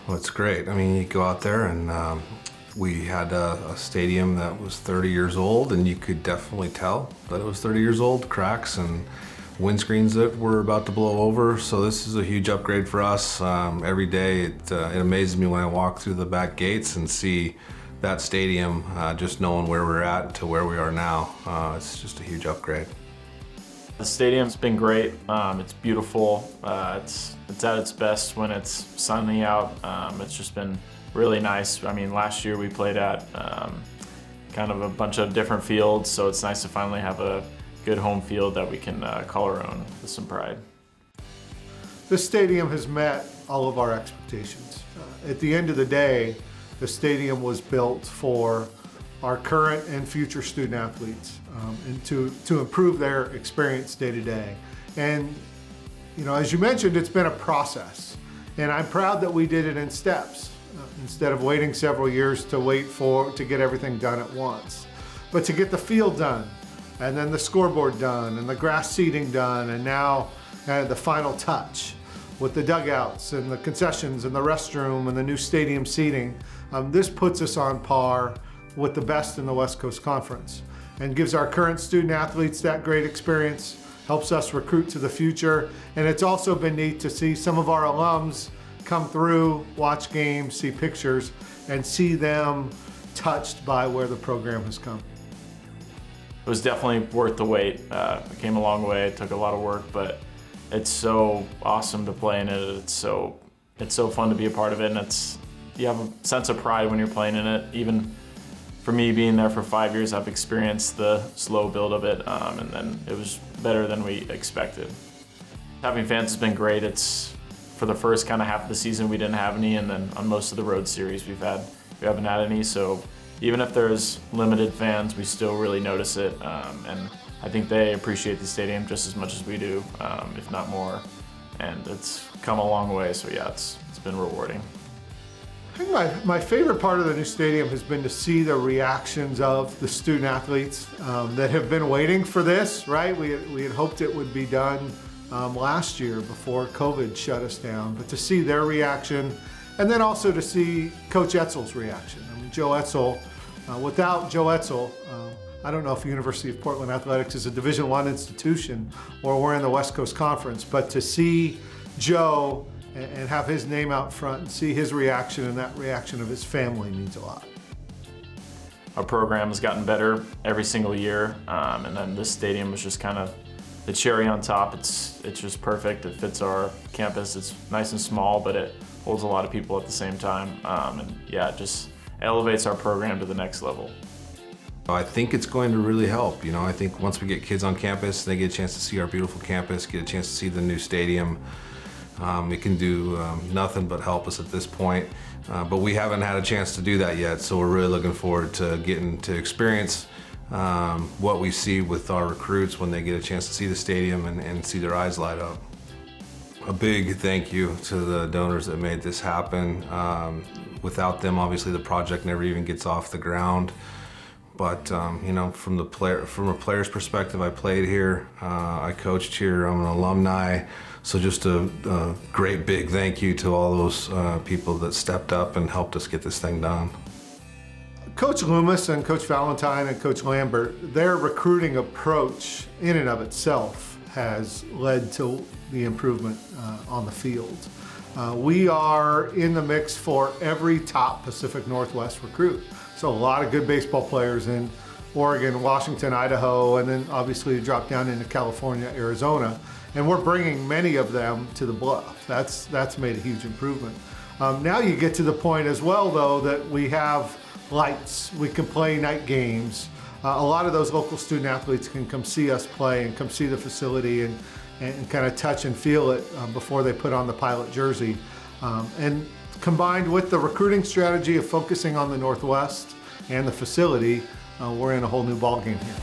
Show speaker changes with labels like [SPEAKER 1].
[SPEAKER 1] Well, it's great. I mean, you go out there and we had a stadium that was 30 years old, and you could definitely tell that it was 30 years old. Cracks and windscreens that were about to blow over. So this is a huge upgrade for us. Every day it amazes me when I walk through the back gates and see that stadium, just knowing where we're at to where we are now. It's just a huge upgrade.
[SPEAKER 2] The stadium's been great. It's beautiful. It's at its best when it's sunny out. It's just been really nice. I mean, last year we played at kind of a bunch of different fields, so it's nice to finally have a good home field that we can call our own with some pride.
[SPEAKER 3] This stadium has met all of our expectations. At the end of the day, the stadium was built for our current and future student athletes and to improve their experience day to day. And you know, as you mentioned, it's been a process, and I'm proud that we did it in steps instead of waiting several years to get everything done at once. But to get the field done, and then the scoreboard done, and the grass seating done, and now the final touch with the dugouts and the concessions and the restroom and the new stadium seating, this puts us on par with the best in the West Coast Conference and gives our current student athletes that great experience, helps us recruit to the future, and it's also been neat to see some of our alums come through, watch games, see pictures, and see them touched by where the program has come.
[SPEAKER 2] It was definitely worth the wait. It came a long way, it took a lot of work, but it's so awesome to play in it. It's so fun to be a part of it, and you have a sense of pride when you're playing in it. Even for me, being there for 5 years, I've experienced the slow build of it, and then it was better than we expected. Having fans has been great. It's for the first kind of half of the season we didn't have any, and then on most of the road series we haven't had any. So even if there's limited fans, we still really notice it, and I think they appreciate the stadium just as much as we do, if not more. And it's come a long way, so yeah, it's been rewarding.
[SPEAKER 3] I think my favorite part of the new stadium has been to see the reactions of the student athletes that have been waiting for this, right? We had hoped it would be done last year before COVID shut us down, but to see their reaction, and then also to see Coach Etzel's reaction. I mean, Joe Etzel, without Joe Etzel, I don't know if University of Portland Athletics is a Division I institution or we're in the West Coast Conference, but to see Joe and have his name out front and see his reaction and that reaction of his family means a lot.
[SPEAKER 2] Our program has gotten better every single year, and then this stadium is just kind of the cherry on top. It's just perfect. It fits our campus. It's nice and small, but it holds a lot of people at the same time, and yeah, it just elevates our program to the next level.
[SPEAKER 1] I think it's going to really help. You know, I think once we get kids on campus, they get a chance to see our beautiful campus, get a chance to see the new stadium. It can do nothing but help us at this point, but we haven't had a chance to do that yet, so we're really looking forward to getting to experience what we see with our recruits when they get a chance to see the stadium and see their eyes light up. A big thank you to the donors that made this happen. Without them, obviously the project never even gets off the ground. But you know, from a player's perspective, I played here, I coached here, I'm an alumni. So just a great big thank you to all those people that stepped up and helped us get this thing done.
[SPEAKER 3] Coach Loomis and Coach Valentine and Coach Lambert, their recruiting approach in and of itself has led to the improvement on the field. We are in the mix for every top Pacific Northwest recruit. So a lot of good baseball players in Oregon, Washington, Idaho, and then obviously drop down into California, Arizona. And we're bringing many of them to the Bluff. That's made a huge improvement. Now you get to the point as well, though, that we have lights. We can play night games. A lot of those local student athletes can come see us play and come see the facility and kind of touch and feel it before they put on the Pilot jersey. And combined with the recruiting strategy of focusing on the Northwest and the facility, we're in a whole new ballgame here.